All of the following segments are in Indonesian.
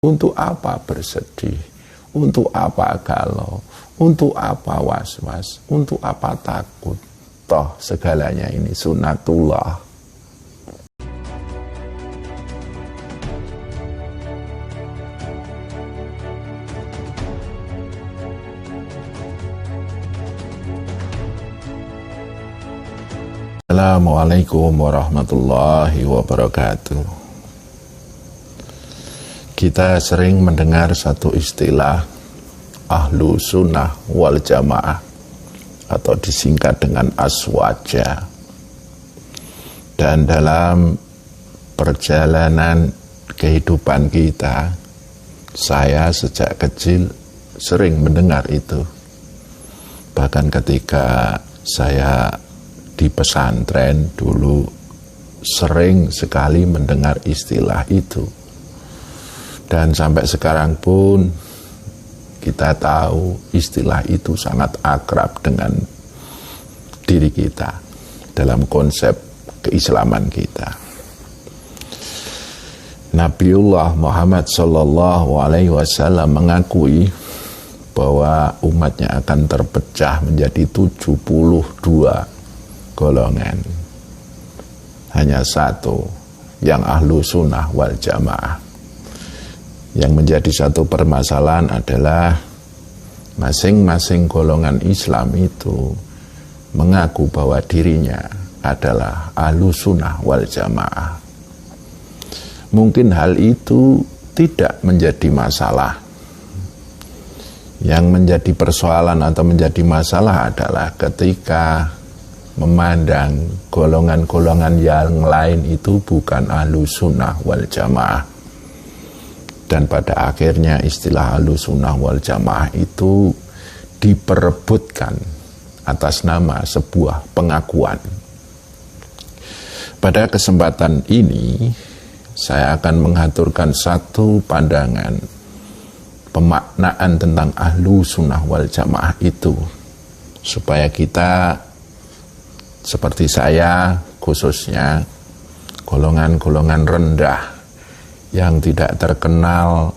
Untuk apa bersedih? Untuk apa galau? Untuk apa was-was? Untuk apa takut? Toh segalanya ini sunnatullah. Assalamualaikum warahmatullahi wabarakatuh. Kita sering mendengar satu istilah ahlu sunnah wal jamaah atau disingkat dengan aswaja. Dan dalam perjalanan kehidupan kita, saya sejak kecil sering mendengar itu. Bahkan ketika saya di pesantren dulu sering sekali mendengar istilah itu. Dan sampai sekarang pun kita tahu istilah itu sangat akrab dengan diri kita dalam konsep keislaman kita. Nabiullah Muhammad SAW mengakui bahwa umatnya akan terpecah menjadi 72 golongan. Hanya satu yang ahlu sunnah wal jamaah. Yang menjadi satu permasalahan adalah masing-masing golongan Islam itu mengaku bahwa dirinya adalah ahlu sunnah wal jamaah. Mungkin hal itu tidak menjadi masalah. Yang menjadi persoalan atau menjadi masalah adalah ketika memandang golongan-golongan yang lain itu bukan ahlu sunnah wal jamaah. Dan pada akhirnya istilah ahlu sunnah wal jamaah itu diperebutkan atas nama sebuah pengakuan. Pada kesempatan ini, saya akan mengaturkan satu pandangan pemaknaan tentang ahlu sunnah wal jamaah itu, supaya kita seperti saya, khususnya golongan-golongan rendah yang tidak terkenal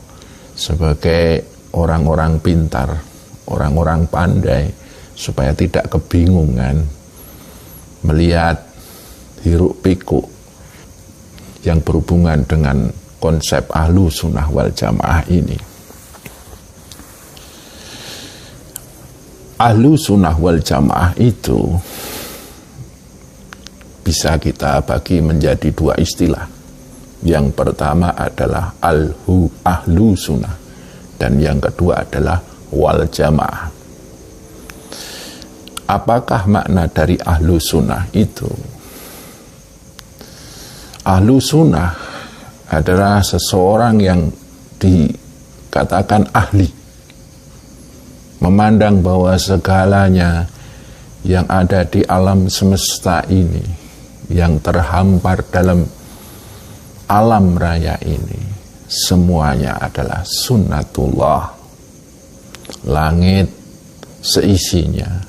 sebagai orang-orang pintar, orang-orang pandai, supaya tidak kebingungan melihat hiruk pikuk yang berhubungan dengan konsep ahlu sunnah wal jamaah ini. Ahlu sunnah wal jamaah itu bisa kita bagi menjadi dua istilah. Yang pertama adalah ahlu sunnah, dan yang kedua adalah wal jamaah. Apakah makna dari ahlu sunnah itu? Ahlu sunnah adalah seseorang yang dikatakan ahli, memandang bahwa segalanya yang ada di alam semesta ini, yang terhampar dalam alam raya ini, semuanya adalah sunnatullah. Langit seisinya,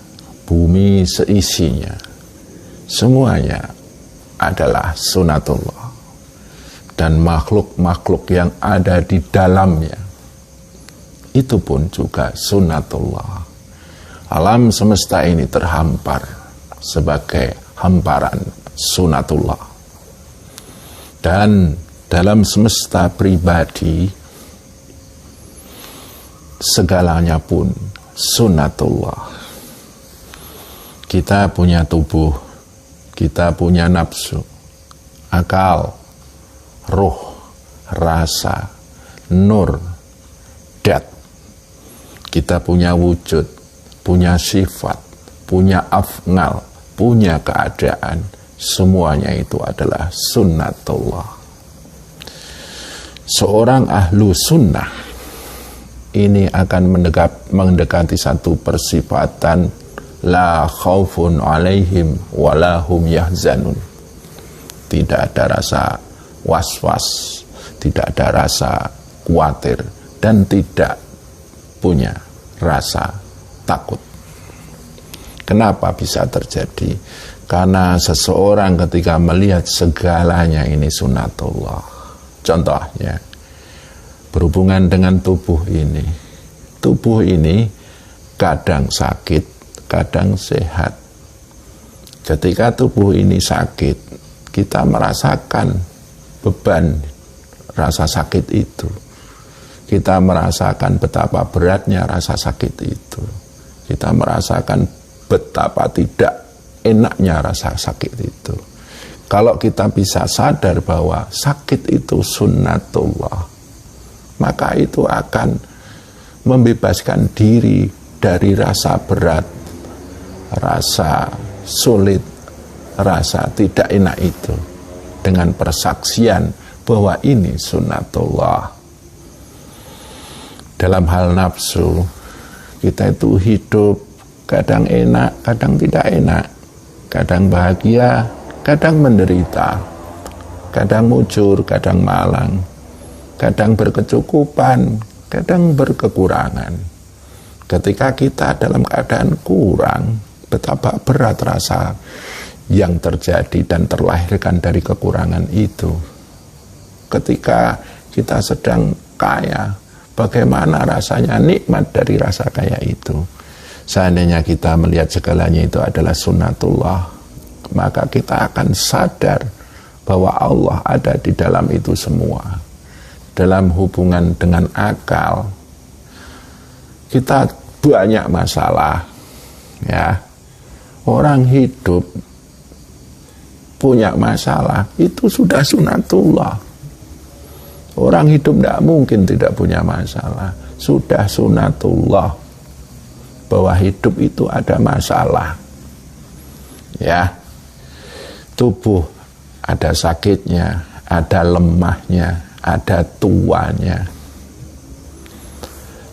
bumi seisinya, semuanya adalah sunnatullah. Dan makhluk-makhluk yang ada di dalamnya, itu pun juga sunnatullah. Alam semesta ini terhampar sebagai hamparan sunnatullah. Dan dalam semesta pribadi, segalanya pun sunnatullah. Kita punya tubuh, kita punya nafsu, akal, roh, rasa, nur, dat. Kita punya wujud, punya sifat, punya afnal, punya keadaan. Semuanya itu adalah sunnatullah. Seorang ahlu sunnah ini akan mendekati satu persifatan la khaufun alaihim walahum yahzanun. Tidak ada rasa was-was, tidak ada rasa khawatir, dan tidak punya rasa takut. Kenapa bisa terjadi? Karena seseorang ketika melihat segalanya ini sunnatullah. Contohnya, berhubungan dengan tubuh ini. Tubuh ini kadang sakit, kadang sehat. Ketika tubuh ini sakit, kita merasakan beban rasa sakit itu. Kita merasakan betapa beratnya rasa sakit itu. Kita merasakan betapa tidak enaknya rasa sakit itu. Kalau kita bisa sadar bahwa sakit itu sunnatullah, maka itu akan membebaskan diri dari rasa berat, rasa sulit, rasa tidak enak itu, dengan persaksian bahwa ini sunnatullah. Dalam hal nafsu, kita itu hidup kadang enak, kadang tidak enak, kadang bahagia, kadang menderita, kadang mujur, kadang malang, kadang berkecukupan, kadang berkekurangan. Ketika kita dalam keadaan kurang, betapa berat rasa yang terjadi dan terlahirkan dari kekurangan itu. Ketika kita sedang kaya, bagaimana rasanya nikmat dari rasa kaya itu. Seandainya kita melihat segalanya itu adalah sunnatullah, maka kita akan sadar bahwa Allah ada di dalam itu semua. Dalam hubungan dengan akal, kita banyak masalah, ya. Orang hidup punya masalah, itu sudah sunnatullah. Orang hidup tidak mungkin tidak punya masalah, sudah sunnatullah bahwa hidup itu ada masalah, ya. Tubuh ada sakitnya, ada lemahnya, ada tuanya.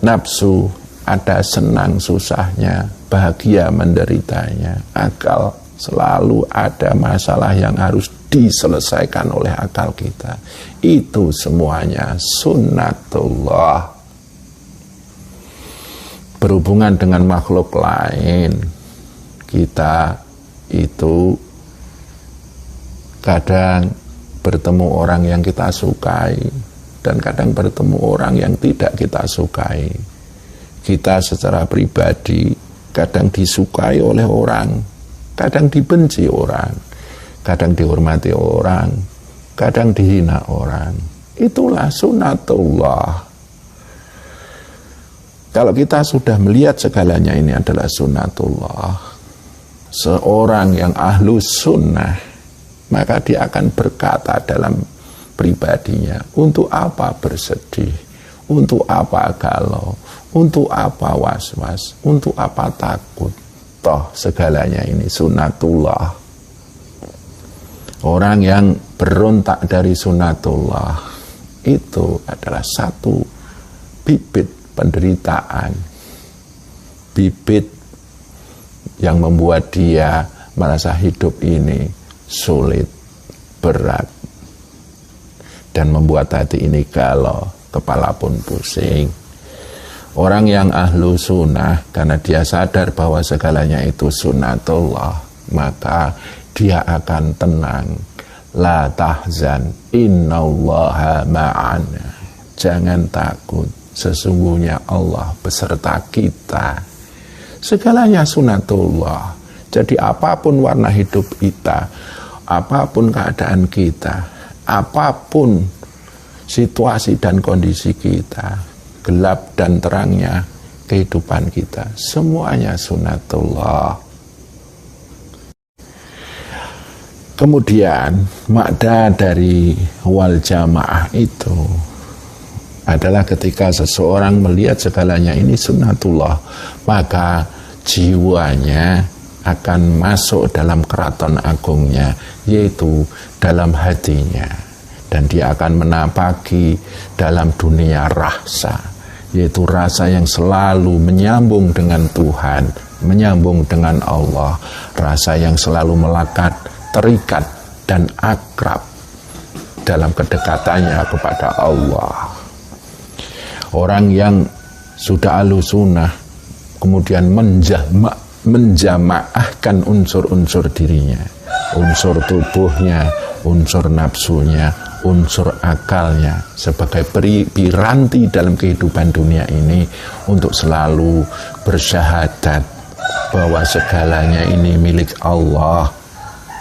Nafsu ada senang susahnya, bahagia menderitanya. Akal selalu ada masalah yang harus diselesaikan oleh akal kita. Itu semuanya sunnatullah. Berhubungan dengan makhluk lain, kita itu kadang bertemu orang yang kita sukai dan kadang bertemu orang yang tidak kita sukai. Kita secara pribadi kadang disukai oleh orang, kadang dibenci orang, kadang dihormati orang, kadang dihina orang. Itulah sunnatullah. Kalau kita sudah melihat segalanya ini adalah sunnatullah, seorang yang ahlus sunnah, maka dia akan berkata dalam pribadinya, untuk apa bersedih, untuk apa galau, untuk apa was-was, untuk apa takut, toh segalanya ini sunnatullah. Orang yang berontak dari sunnatullah itu adalah satu bibit penderitaan, bibit yang membuat dia merasa hidup ini sulit, berat, dan membuat hati ini galau, kepala pun pusing. Orang yang ahlu sunnah, karena dia sadar bahwa segalanya itu sunnatullah, maka dia akan tenang. La tahzan, innallaha ma'ana. Jangan takut, sesungguhnya Allah beserta kita. Segalanya sunnatullah. Jadi apapun warna hidup kita, apapun keadaan kita, apapun situasi dan kondisi kita, gelap dan terangnya kehidupan kita, semuanya sunnatullah. Kemudian makna dari wal jamaah itu adalah ketika seseorang melihat segalanya ini sunnatullah, maka jiwanya akan masuk dalam keraton agungnya, yaitu dalam hatinya, dan dia akan menapaki dalam dunia rasa, yaitu rasa yang selalu menyambung dengan Tuhan, menyambung dengan Allah, rasa yang selalu melekat, terikat dan akrab dalam kedekatannya kepada Allah. Orang yang sudah ahlu sunnah kemudian menjamaahkan unsur-unsur dirinya, unsur tubuhnya, unsur nafsunya, unsur akalnya sebagai piranti dalam kehidupan dunia ini untuk selalu bersyahadat bahwa segalanya ini milik Allah,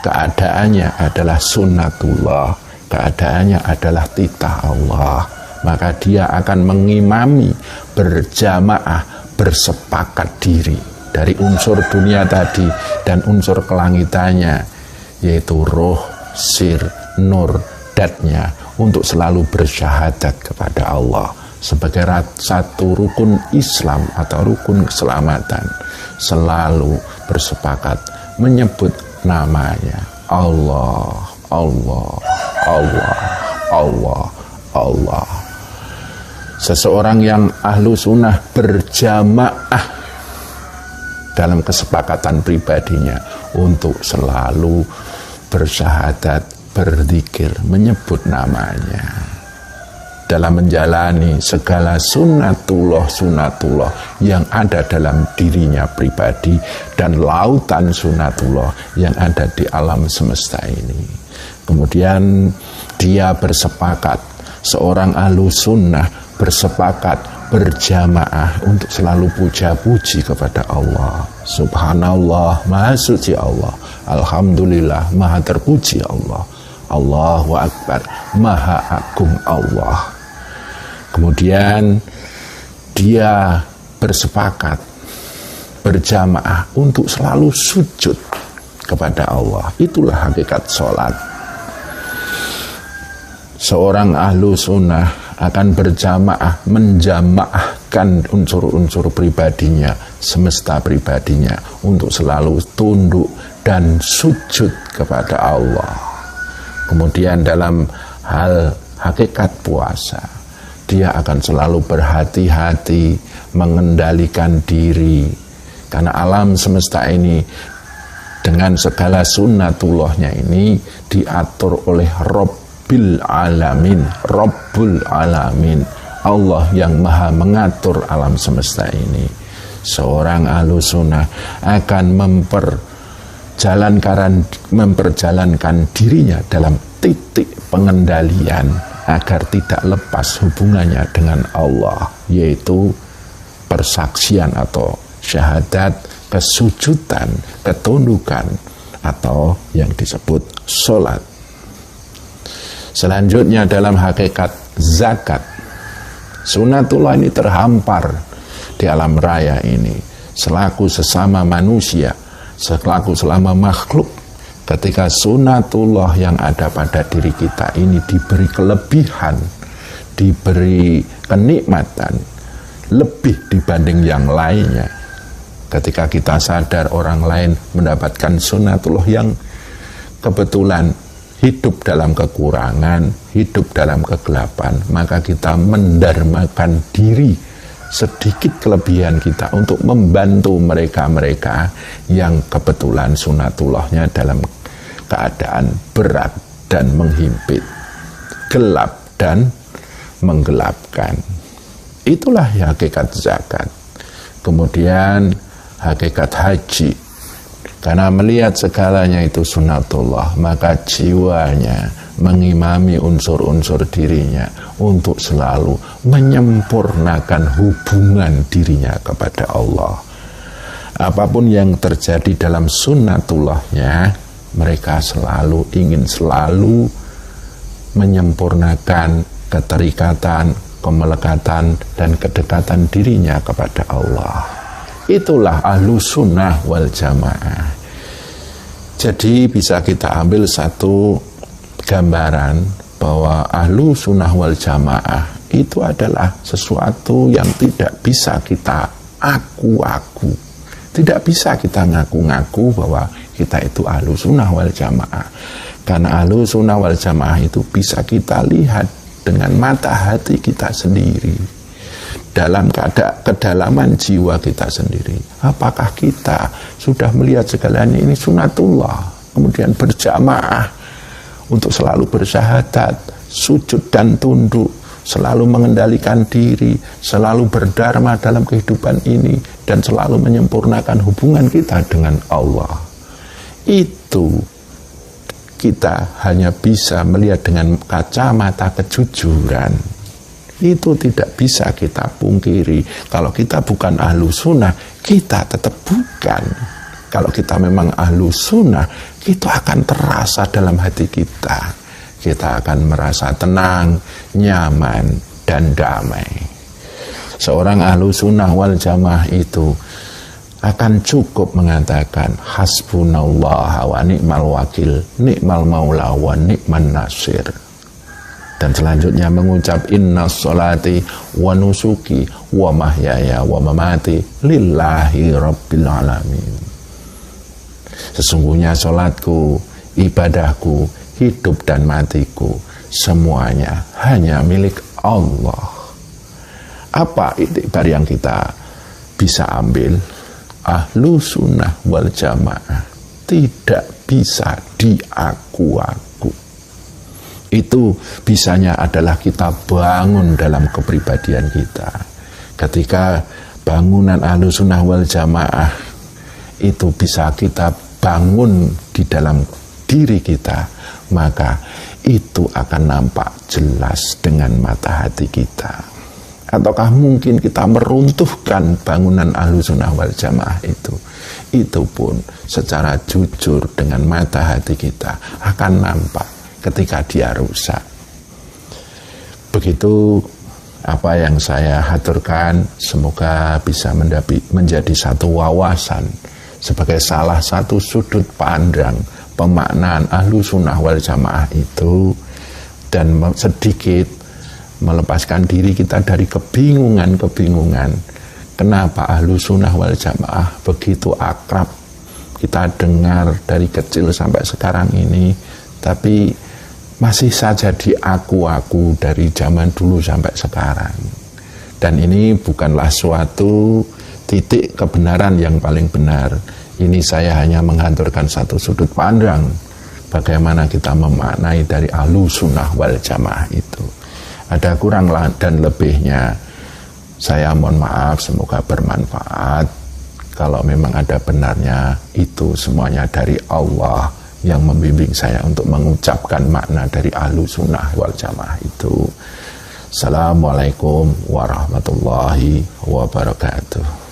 keadaannya adalah sunnatullah, keadaannya adalah titah Allah, maka dia akan mengimami berjamaah, bersepakat diri dari unsur dunia tadi dan unsur kelangitannya, yaitu roh, sir, nur, datnya, untuk selalu bersyahadat kepada Allah sebagai satu rukun Islam atau rukun keselamatan, selalu bersepakat menyebut namanya Allah, Allah, Allah, Allah, Allah. Seseorang yang ahlu sunnah berjamaah dalam kesepakatan pribadinya untuk selalu bersyahadat, berzikir, menyebut namanya dalam menjalani segala sunnatullah yang ada dalam dirinya pribadi dan lautan sunnatullah yang ada di alam semesta ini. Kemudian dia bersepakat, seorang ahlu sunnah bersepakat berjamaah untuk selalu puja-puji kepada Allah. Subhanallah, maha suci Allah. Alhamdulillah, maha terpuji Allah. Allahu Akbar, maha agung Allah. Kemudian dia bersepakat berjamaah untuk selalu sujud kepada Allah. Itulah hakikat sholat. Seorang ahlu sunnah akan berjamaah, menjamaahkan unsur-unsur pribadinya, semesta pribadinya, untuk selalu tunduk dan sujud kepada Allah. Kemudian dalam hal hakikat puasa, dia akan selalu berhati-hati mengendalikan diri, karena alam semesta ini dengan segala sunnatullahnya ini diatur oleh Rabbil Alamin, Rabbul Alamin, Allah yang maha mengatur alam semesta ini. Seorang ahlu sunnah akan memperjalankan dirinya dalam titik pengendalian agar tidak lepas hubungannya dengan Allah, yaitu persaksian atau syahadat, kesujudan, ketundukan, atau yang disebut sholat. Selanjutnya dalam hakikat zakat, sunnatullah ini terhampar di alam raya ini selaku sesama manusia, selaku selama makhluk. Ketika sunnatullah yang ada pada diri kita ini diberi kelebihan, diberi kenikmatan lebih dibanding yang lainnya, ketika kita sadar orang lain mendapatkan sunnatullah yang kebetulan hidup dalam kekurangan, hidup dalam kegelapan, maka kita mendarmakan diri sedikit kelebihan kita untuk membantu mereka-mereka yang kebetulan sunnatullahnya dalam keadaan berat dan menghimpit, gelap dan menggelapkan. Itulah hakikat zakat. Kemudian hakikat haji, karena melihat segalanya itu sunnatullah, maka jiwanya mengimami unsur-unsur dirinya untuk selalu menyempurnakan hubungan dirinya kepada Allah. Apapun yang terjadi dalam sunnatullahnya, mereka ingin selalu menyempurnakan keterikatan, kemelekatan, dan kedekatan dirinya kepada Allah. Itulah ahlu sunnah wal jamaah. Jadi bisa kita ambil satu gambaran bahwa ahlu sunnah wal jamaah itu adalah sesuatu yang tidak bisa kita aku-aku. Tidak bisa kita ngaku-ngaku bahwa kita itu ahlu sunnah wal jamaah. Karena ahlu sunnah wal jamaah itu bisa kita lihat dengan mata hati kita sendiri, dalam kedalaman jiwa kita sendiri. Apakah kita sudah melihat segalanya ini sunnatullah, kemudian berjamaah untuk selalu bersyahadat, sujud dan tunduk, selalu mengendalikan diri, selalu berdharma dalam kehidupan ini, dan selalu menyempurnakan hubungan kita dengan Allah. Itu kita hanya bisa melihat dengan kacamata kejujuran. Itu tidak bisa kita pungkiri. Kalau kita bukan ahlu sunnah, kita tetap bukan. Kalau kita memang ahlu sunnah, itu akan terasa dalam hati kita. Kita akan merasa tenang, nyaman, dan damai. Seorang ahlu sunnah wal jamaah itu akan cukup mengatakan hasbunallah wa ni'mal wakil, ni'mal maula wa ni'man nasir. Dan selanjutnya mengucap inna sholati wa nusuki wa mahyaya wa mamati lillahi rabbil alamin. Sesungguhnya sholatku, ibadahku, hidup dan matiku, semuanya hanya milik Allah. Apa iktibar yang kita bisa ambil? Ahlu sunnah wal jamaah tidak bisa diaku-aku. Itu bisanya adalah kita bangun dalam kepribadian kita. Ketika bangunan ahlu sunnah wal jamaah itu bisa kita bangun di dalam diri kita, maka itu akan nampak jelas dengan mata hati kita. Ataukah mungkin kita meruntuhkan bangunan ahlu sunnah wal jamaah itu pun secara jujur dengan mata hati kita akan nampak ketika dia rusak. Begitu apa yang saya haturkan, semoga bisa menjadi satu wawasan sebagai salah satu sudut pandang pemaknaan ahlu sunnah wal jamaah itu, dan sedikit melepaskan diri kita dari kebingungan-kebingungan. Kenapa ahlu sunnah wal jamaah begitu akrab kita dengar dari kecil sampai sekarang ini, tapi masih saja diaku-aku dari zaman dulu sampai sekarang. Dan ini bukanlah suatu titik kebenaran yang paling benar. Ini saya hanya menghanturkan satu sudut pandang bagaimana kita memaknai dari ahlu sunnah wal jamaah itu. Ada kurang dan lebihnya, saya mohon maaf, semoga bermanfaat. Kalau memang ada benarnya, itu semuanya dari Allah yang membimbing saya untuk mengucapkan makna dari ahlu sunnah wal jamaah itu. Assalamualaikum warahmatullahi wabarakatuh.